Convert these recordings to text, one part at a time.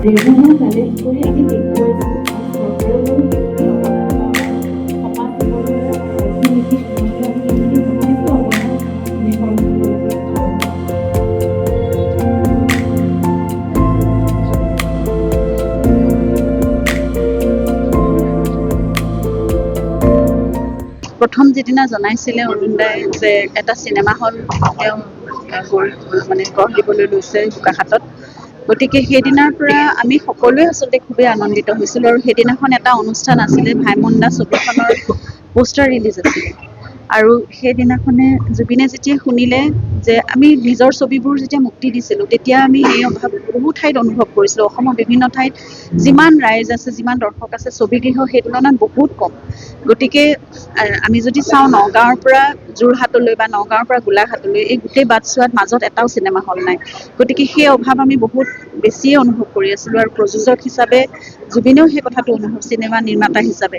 প্ৰথম যিদিনা জনাইছিলে অৰুণদাই যে এটা চিনেমা হল তেওঁ মানে গঢ় দিবলৈ লৈছে বোকাখাতত, গতিকে সেইদিনাৰ পৰা আমি সকলোৱে আচলতে খুবেই আনন্দিত হৈছিলোঁ। আৰু সেইদিনাখন এটা অনুষ্ঠান আছিলে, ভাইমন্দা ছবিখনৰ পোষ্টাৰ ৰিলিজ আছিলে। আৰু সেইদিনাখনে জুবিনে যেতিয়া শুনিলে যে আমি নিজৰ ছবিবোৰ যেতিয়া মুক্তি দিছিলোঁ, তেতিয়া আমি এই অভাৱ বহু ঠাইত অনুভৱ কৰিছিলোঁ। অসমৰ বিভিন্ন ঠাইত যিমান ৰাইজ আছে, যিমান দৰ্শক আছে, ছবিগৃহ সেই তুলনাত বহুত কম। গতিকে আমি যদি চাওঁ নগাঁৱৰ পৰা যোৰহাটলৈ বা নগাঁৱৰ পৰা গোলাঘাটলৈ এই গোটেই বাটচোৱাত মাজত এটাও চিনেমা হল নাই। গতিকে সেই অভাৱ আমি বহুত বেছিয়ে অনুভৱ কৰি আছিলোঁ। আৰু প্ৰযোজক হিচাপে জুবিনেও সেই কথাটো অনুভৱ, চিনেমা নিৰ্মাতা হিচাপে।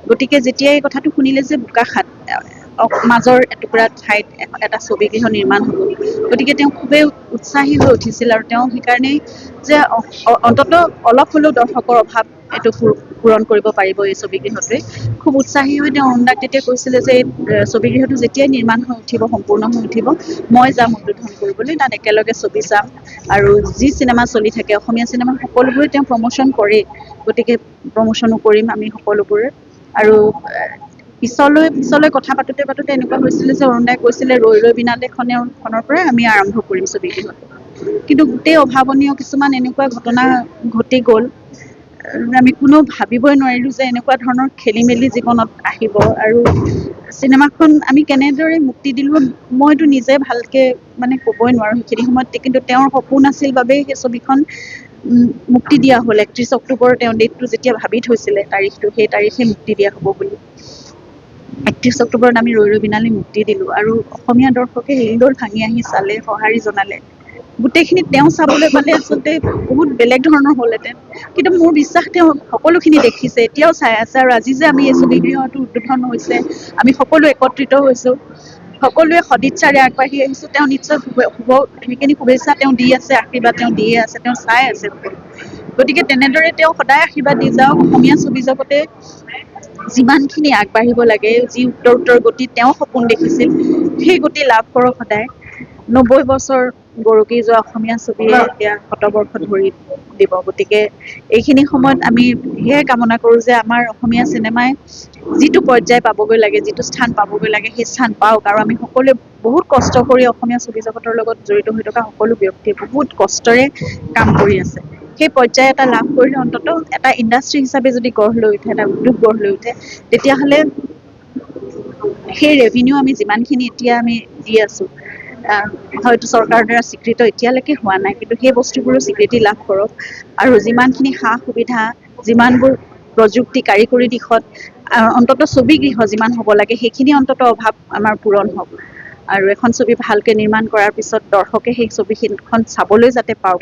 গতিকে যেতিয়া এই কথাটো শুনিলে যে বোকাখাত মাজৰ এটুকুৰা ঠাইত এটা ছবিগৃহ নিৰ্মাণ হ'ব, গতিকে তেওঁ খুবেই উৎসাহী হৈ উঠিছিল। আৰু তেওঁ সেইকাৰণেই যে অন্ততঃ অলপ হ'লেও দৰ্শকৰ অভাৱ এইটো পূৰণ কৰিব পাৰিব এই ছবিগৃহটোৱে, খুব উৎসাহী হৈ তেওঁ অৰুণদাক তেতিয়া কৈছিলে যে এই ছবিগৃহটো যেতিয়াই নিৰ্মাণ হৈ উঠিব, সম্পূৰ্ণ হৈ উঠিব, মই যাম উদ্বোধন কৰিবলৈ, তাত একেলগে ছবি চাম। আৰু যি চিনেমা চলি থাকে, অসমীয়া চিনেমা সকলোবোৰে তেওঁ প্ৰমোশ্যন কৰেই, গতিকে প্ৰমোশ্যনো কৰিম আমি সকলোবোৰে। আৰু পিছলৈ কথা পাতোতে এনেকুৱা হৈছিলে যে অৰুণদাই কৈছিলে ৰৈ ৰৈ বিনালে খনৰ পৰাই আমি আৰম্ভ কৰিম ছবিগৃহটো। কিন্তু গোটেই অভাৱনীয় কিছুমান এনেকুৱা ঘটনা ঘটি গ'ল, আমি কোনেও ভাবিবই নোৱাৰিলোঁ যে এনেকুৱা ধৰণৰ খেলি মেলি জীৱনত আহিব। আৰু চিনেমাখন আমি কেনেদৰে মুক্তি দিলোঁ মইতো নিজে ভালকে মানে ক'বই নোৱাৰোঁ সেইখিনি সময়ত, কিন্তু তেওঁৰ সপোন আছিল বাবেই সেই ছবিখন মুক্তি দিয়া হ'ল। 31 অক্টোবৰ তেওঁ ডেটটো যেতিয়া ভাবি থৈছিলে, তাৰিখটো, সেই তাৰিখে মুক্তি দিয়া হ'ব বুলি। 31 অক্টোবৰত আমি ৰৈ ৰৈ বিনালে মুক্তি দিলোঁ। আৰু অসমীয়া দৰ্শকে হেৰিদল ভাঙি আহি চালে, সঁহাৰি জনালে। গোটেইখিনি তেওঁ চাবলৈ পালে আচলতে বহুত বেলেগ ধৰণৰ হ'লহেঁতেন, কিন্তু মোৰ বিশ্বাস তেওঁ সকলোখিনি দেখিছে, এতিয়াও চাই আছে। আৰু আজি যে আমি এই ছবিগৃহটো উদ্বোধন হৈছে, আমি সকলো একত্ৰিত হৈছোঁ, সকলোৱে সদিচ্ছাৰে আগবাঢ়ি আহিছোঁ, তেওঁ নিশ্চয় সেইখিনি শুভেচ্ছা তেওঁ দি আছে, আশীৰ্বাদ তেওঁ দিয়ে আছে, তেওঁ চাই আছে। গতিকে তেনেদৰে তেওঁ সদায় আশীৰ্বাদ দি যাওক। অসমীয়া ছবি জগতে যিমানখিনি আগবাঢ়িব লাগে, যি উত্তৰ গতিত তেওঁ সপোন দেখিছিল, সেই গতি লাভ কৰক সদায়। 90 বছৰ গৰকি যোৱা অসমীয়া ছবিয়ে এতিয়া শতবৰ্ষ ধৰি দিব। গতিকে এইখিনি সময়ত আমি সেয়াই কামনা কৰোঁ যে আমাৰ অসমীয়া চিনেমাই যিটো পৰ্যায় পাবগৈ লাগে, যিটো স্থান পাবগৈ লাগে, সেই স্থান পাওক। আৰু আমি সকলোৱে বহুত কষ্ট কৰি অসমীয়া ছবি জগতৰ লগত জড়িত হৈ থকা সকলো ব্যক্তিয়ে বহুত কষ্টৰে কাম কৰি আছে। সেই পৰ্যায় এটা লাভ কৰিলে অন্ততঃ এটা ইণ্ডাষ্ট্ৰী হিচাপে যদি গঢ় লৈ উঠে, এটা উদ্যোগ গঢ় লৈ উঠে, তেতিয়াহ'লে সেই ৰেভিনিউ আমি যিমানখিনি এতিয়া আমি দি আছোঁ, হয়তো চৰকাৰৰ দ্বাৰা স্বীকৃত এতিয়ালৈকে হোৱা নাই, কিন্তু সেই বস্তুবোৰো স্বীকৃতি লাভ কৰক। আৰু যিমানখিনি সা সুবিধা, যিমানবোৰ প্ৰযুক্তি কাৰিকৰী দিশত অন্ততঃ ছবিগৃহ যিমান হ'ব লাগে, সেইখিনি অন্ততঃ অভাৱ আমাৰ পূৰণ হওক। আৰু এখন ছবি ভালকৈ নিৰ্মাণ কৰাৰ পিছত দৰ্শকে সেই ছবিখন চাবলৈ যাতে পাওক,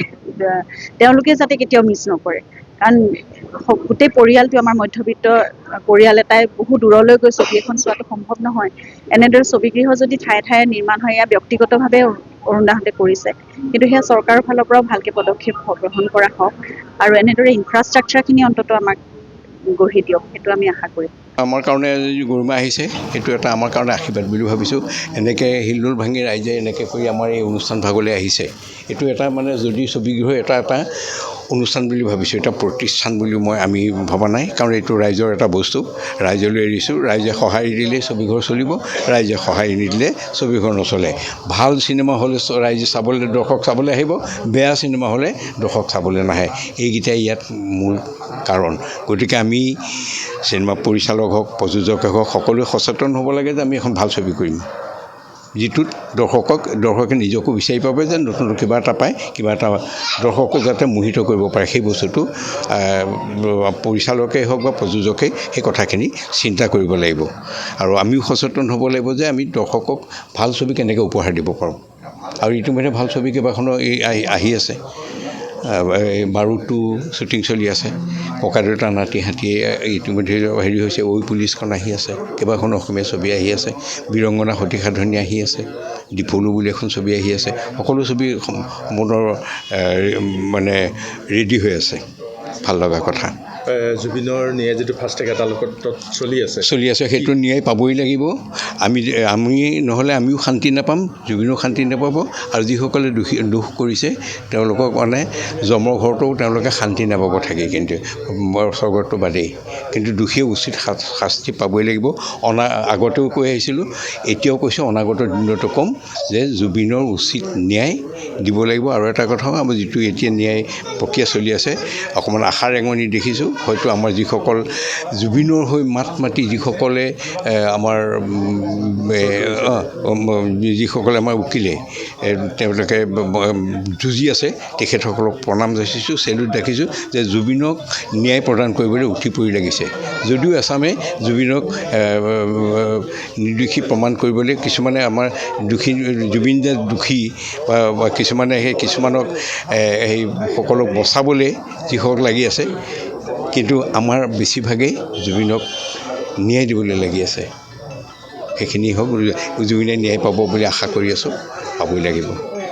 তেওঁলোকে যাতে কেতিয়াও মিছ নকৰে। কাৰণ গোটেই পৰিয়ালটো আমাৰ মধ্যবিত্ত পৰিয়াল এটাই বহু দূৰলৈ গৈ ছবি এখন চোৱাটো সম্ভৱ নহয়। এনেদৰে ছবিগৃহ যদি ঠায়ে ঠায়ে নিৰ্মাণ হয়, এয়া ব্যক্তিগতভাৱে অৰুণদাহঁতে কৰিছে, কিন্তু সেয়া চৰকাৰৰ ফালৰ পৰাও ভালকৈ পদক্ষেপ গ্ৰহণ কৰা হওক। আৰু এনেদৰে ইনফ্ৰাষ্ট্ৰাকচাৰখিনি অন্ততঃ আমাক গঢ়ি দিয়ক, সেইটো আমি আশা কৰিম। আমাৰ কাৰণে যি গৰিমা আহিছে, সেইটো এটা আমাৰ কাৰণে আশীৰ্বাদ বুলি ভাবিছোঁ। এনেকৈ হিলদোল ভাঙি ৰাইজে এনেকৈ কৰি আমাৰ এই অনুষ্ঠান ভাগলৈ আহিছে, এইটো এটা মানে যদি ছবিগৃহ এটা অনুষ্ঠান বুলি ভাবিছোঁ, এটা প্ৰতিষ্ঠান বুলি আমি ভবা নাই। কাৰণ এইটো ৰাইজৰ এটা বস্তু, ৰাইজলৈ এৰিছোঁ। ৰাইজে সঁহাৰি দিলে ছবিঘৰ চলিব, ৰাইজে সঁহাৰি নিদিলে ছবিঘৰ নচলে। ভাল চিনেমা হ'লে ৰাইজে চাবলৈ, দৰ্শক চাবলৈ আহিব, বেয়া চিনেমা হ'লে দৰ্শক চাবলৈ নাহে। এইকেইটাই ইয়াত মূল কাৰণ। গতিকে আমি চিনেমা পৰিচালক হওক, প্ৰযোজকে হওক, সকলোৱে সচেতন হ'ব লাগে যে আমি এখন ভাল ছবি কৰিম, যিটোত দৰ্শকে নিজকো বিচাৰি পাব যে নতুন কিবা এটা পায়, কিবা এটা দৰ্শকো যাতে মোহিত কৰিব পাৰে। সেই বস্তুটো পৰিচালকেই হওক বা প্ৰযোজকেই সেই কথাখিনি চিন্তা কৰিব লাগিব। আৰু আমিও সচেতন হ'ব লাগিব যে আমি দৰ্শকক ভাল ছবি কেনেকৈ উপহাৰ দিব পাৰোঁ। আৰু ইতিমধ্যে ভাল ছবি কেইবাখনো আহি আছে। বাৰুদটো শ্বুটিং চলি আছে, ককা দেউতা নাতি হাতীয়ে ইতিমধ্যে হেৰি হৈছে, ঐ পুলিচখন আহি আছে, কেইবাখনো অসমীয়া ছবি আহি আছে, বীৰংগনা সতী সাধনী আহি আছে, ডিফলু বুলি এখন ছবি আহি আছে, সকলো ছবি সম্পূৰ্ণ মানে ৰেডি হৈ আছে। ভাল লগা কথা। জুবিনৰ ন্যায় যিটো ফাষ্ট ট্ৰেক আদালতত চলি আছে, সেইটো ন্যায় পাবই লাগিব। আমি নহ'লে আমিও শান্তি নাপাম, জুবিনেও শান্তি নাপাব, আৰু যিসকলে দোষ কৰিছে তেওঁলোকক মানে যমৰ ঘৰতো তেওঁলোকে শান্তি নাপাব থাকি, কিন্তু স্বৰ্গতো বাদেই। কিন্তু দোষীয়ে উচিত শাস্তি পাবই লাগিব। আগতেও কৈ আহিছিলোঁ, এতিয়াও কৈছোঁ, অনাগত দিনতো ক'ম যে জুবিনৰ উচিত ন্যায় দিব লাগিব। আৰু এটা কথা, আমাৰ যিটো এতিয়া ন্যায় প্ৰক্ৰিয়া চলি আছে, অকণমান আশাৰ ৰেঙনি দেখিছোঁ। হয়তো আমাৰ যিসকল জুবিনৰ হৈ মাত মাতি যিসকলে আমাৰ উকিলে তেওঁলোকে যুঁজি আছে, তেখেতসকলক প্ৰণাম যাচিছোঁ, চেলুট ৰাখিছোঁ যে জুবিনক ন্যায় প্ৰদান কৰিবলৈ উঠি পৰি লাগিছে। যদিও এছামে জুবিনক নিৰ্দোষী প্ৰমাণ কৰিবলৈ কিছুমানে আমাৰ জুবিন যে দোষী বা কিছুমানে কিছুমানক সকলক বচাবলৈ যিসকল লাগি আছে, কিন্তু আমাৰ বেছিভাগেই জুবিনক ন্যায় দিবলৈ লাগি আছে। সেইখিনি হওক, জুবিনে ন্যায় পাব বুলি আশা কৰি আছোঁ, পাবই লাগিব।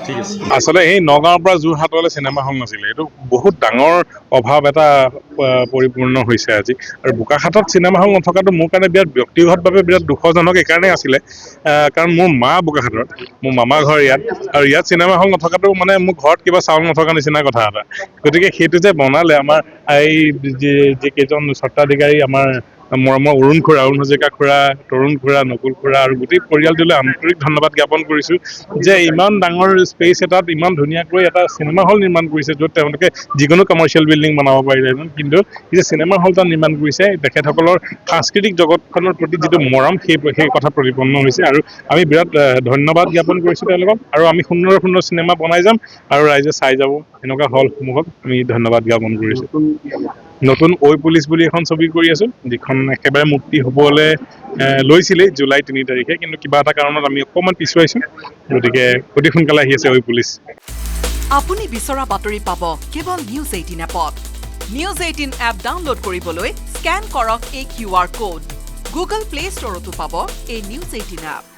ঠিক আছে। আচলতে এই নগাঁৱৰ পৰা যোৰহাটলৈ চিনেমা হল নাছিলে, এইটো বহুত ডাঙৰ অভাৱ এটা পৰিপূৰ্ণ হৈছে আজি। আৰু বোকাখাটত চিনেমা হল নথকাটো মোৰ কাৰণে বিৰাট ব্যক্তিগতভাৱে বিৰাট দুখজনক এইকাৰণেই আছিলে, কাৰণ মোৰ মা বোকাখাটৰ, মোৰ মামাৰ ঘৰ ইয়াত, আৰু ইয়াত চিনেমা হল নথকাটো মানে মোৰ ঘৰত কিবা চাউল নথকা নিচিনা কথা এটা। গতিকে সেইটো যে বনালে আমাৰ এই যিকেইজন স্বত্বাধিকাৰী, আমাৰ মৰমৰ অৰুণ হাজৰিকা খুৰা, তৰুণ খুৰা, নকুল খুৰা আৰু গোটেই পৰিয়ালটোলৈ আন্তৰিক ধন্যবাদ জ্ঞাপন কৰিছোঁ যে ইমান ডাঙৰ স্পেচ এটাত ইমান ধুনীয়াকৈ এটা চিনেমা হল নিৰ্মাণ কৰিছে, য'ত তেওঁলোকে যিকোনো কমাৰ্চিয়েল বিল্ডিং বনাব পাৰিলেহেঁতেন, কিন্তু এই যে চিনেমা হল এটা নিৰ্মাণ কৰিছে, তেখেতসকলৰ সাংস্কৃতিক জগতখনৰ প্ৰতি যিটো মৰম, সেই কথা প্ৰতিপন্ন হৈছে। আৰু আমি বিৰাট ধন্যবাদ জ্ঞাপন কৰিছোঁ তেওঁলোকক, আৰু আমি সুন্দৰ সুন্দৰ চিনেমা বনাই যাম আৰু ৰাইজে চাই যাব, এনেকুৱা হলসমূহক আমি ধন্যবাদ জ্ঞাপন কৰিছোঁ। নতুন ঐ পুলিচ বুলি এখন ছবি কৰি আছোঁ, যিখন একেবাৰে মুক্তি হ'বলৈ লৈছিলেই জুলাই 3 তাৰিখে, কিন্তু কিবা এটা কাৰণত আমি অকণমান পিছুৱাইছোঁ। গতিকে অতি সোনকালে আহি আছে ঐ পুলিচ। আপুনি বিচৰা বাতৰি পাব কেৱল নিউজ 18 এপত। নিউজ 18 এপ ডাউনলোড কৰিবলৈ স্কেন কৰক এই QR কোড। গুগল প্লে ষ্টৰতো পাব এই নিউজ 18 এপ।